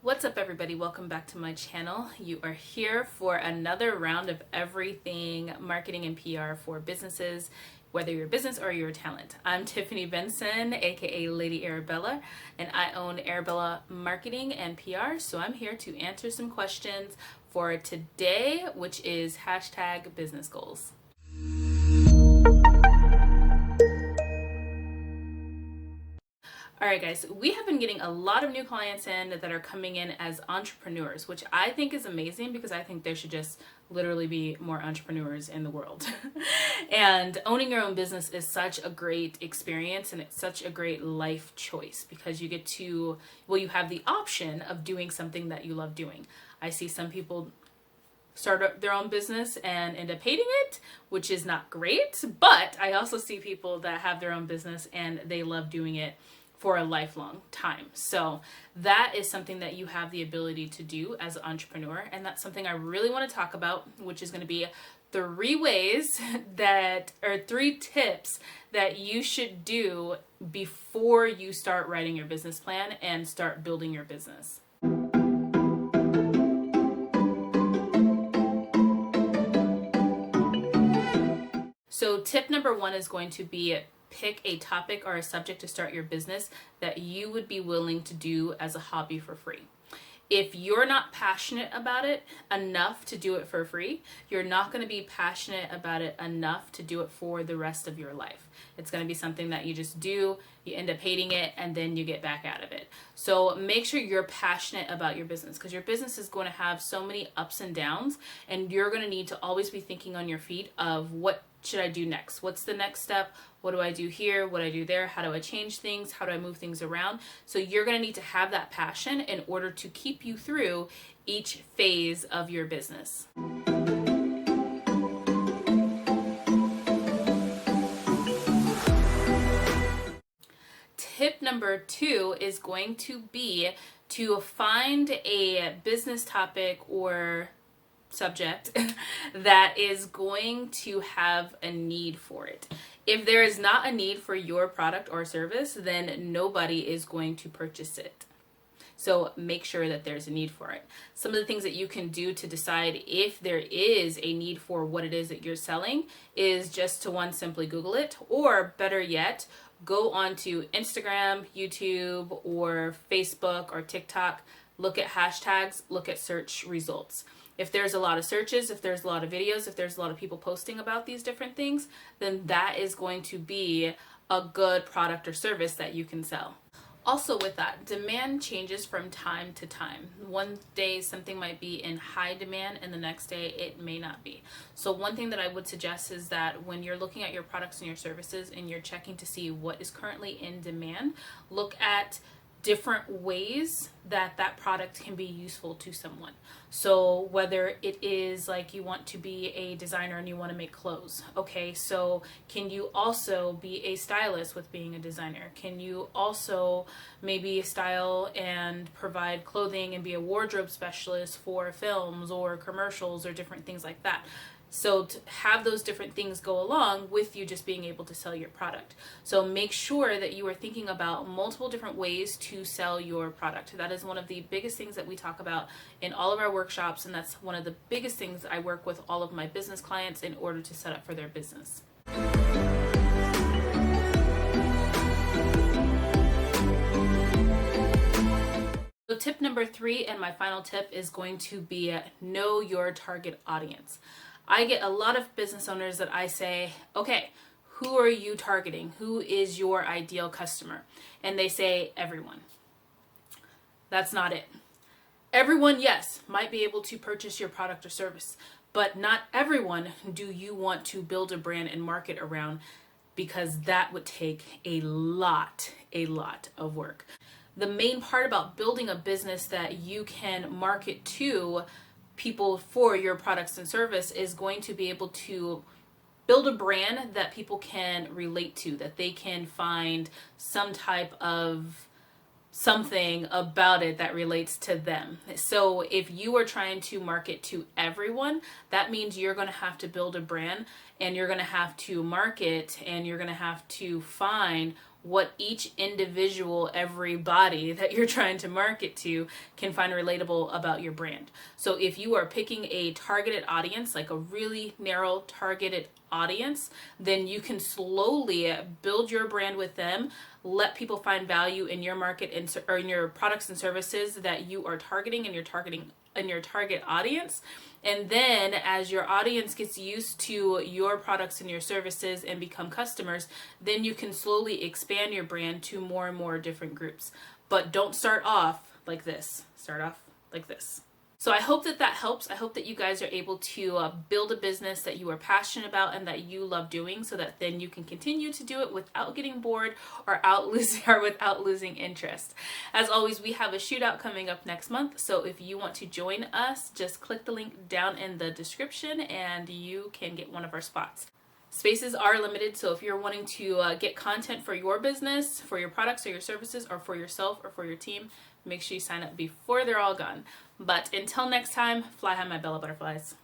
What's up, everybody? Welcome back to my channel. You are here for another round of everything marketing and PR for businesses, whether you're a business or you're a talent. I'm Tiffany Benson, aka Lady Arabella, and I own Arabella Marketing and PR. So I'm here to answer some questions for today, which is hashtag business goals. All right, guys, we have been getting a lot of new clients in that are coming in as entrepreneurs, which I think is amazing because I think there should just literally be more entrepreneurs in the world. And owning your own business is such a great experience, and it's such a great life choice because you get to, well, you have the option of doing something that you love doing. I see some people start up their own business and end up hating it, which is not great, but I also see people that have their own business and they love doing it for a lifelong time. So that is something that you have the ability to do as an entrepreneur. And that's something I really want to talk about, which is going to be three tips that you should do before you start writing your business plan and start building your business. So tip number one is going to be pick a topic or a subject to start your business that you would be willing to do as a hobby for free. If you're not passionate about it enough to do it for free, you're not going to be passionate about it enough to do it for the rest of your life. It's going to be something that you just do, you end up hating it, and then you get back out of it. So make sure you're passionate about your business because your business is going to have so many ups and downs, and you're going to need to always be thinking on your feet of what should I do next? What's the next step? What do I do here? What do I do there? How do I change things? How do I move things around? So you're going to need to have that passion in order to keep you through each phase of your business. Tip number two is going to be to find a business topic or subject that is going to have a need for it. If there is not a need for your product or service, then nobody is going to purchase it. So make sure that there's a need for it. Some of the things that you can do to decide if there is a need for what it is that you're selling is just to simply Google it, or better yet, go onto Instagram, YouTube, or Facebook or TikTok, look at hashtags, look at search results. If there's a lot of searches, if there's a lot of videos, if there's a lot of people posting about these different things, then that is going to be a good product or service that you can sell. Also with that, demand changes from time to time. One day something might be in high demand and the next day it may not be. So one thing that I would suggest is that when you're looking at your products and your services and you're checking to see what is currently in demand, look at different ways that that product can be useful to someone. So whether it is like you want to be a designer and you want to make clothes, okay, so can you also be a stylist with being a designer? Can you also maybe style and provide clothing and be a wardrobe specialist for films or commercials or different things like that? So to have those different things go along with you just being able to sell your product. So make sure that you are thinking about multiple different ways to sell your product. That is one of the biggest things that we talk about in all of our workshops, and that's one of the biggest things I work with all of my business clients in order to set up for their business. So tip number three, and my final tip, is going to be know your target audience. I get a lot of business owners that I say, okay, who are you targeting? Who is your ideal customer? And they say everyone. That's not it. Everyone, yes, might be able to purchase your product or service, but not everyone do you want to build a brand and market around, because that would take a lot of work. The main part about building a business that you can market to people for your products and service is going to be able to build a brand that people can relate to, that they can find some type of something about it that relates to them. So if you are trying to market to everyone, that means you're going to have to build a brand, and you're going to have to market, and you're going to have to find what each individual, everybody that you're trying to market to can find relatable about your brand. So if you are picking a targeted audience, like a really narrow targeted audience, then you can slowly build your brand with them, let people find value in your market or in your products and services that you are targeting and in your target audience. And then as your audience gets used to your products and your services and become customers, then you can slowly expand your brand to more and more different groups. But don't start off like this. Start off like this. So I hope that helps. I hope that you guys are able to build a business that you are passionate about and that you love doing, so that then you can continue to do it without getting bored or without losing interest. As always, we have a shootout coming up next month. So if you want to join us, just click the link down in the description and you can get one of our spots. Spaces are limited, so if you're wanting to get content for your business, for your products or your services, or for yourself or for your team, make sure you sign up before they're all gone. But until next time, fly high, my Bella Butterflies.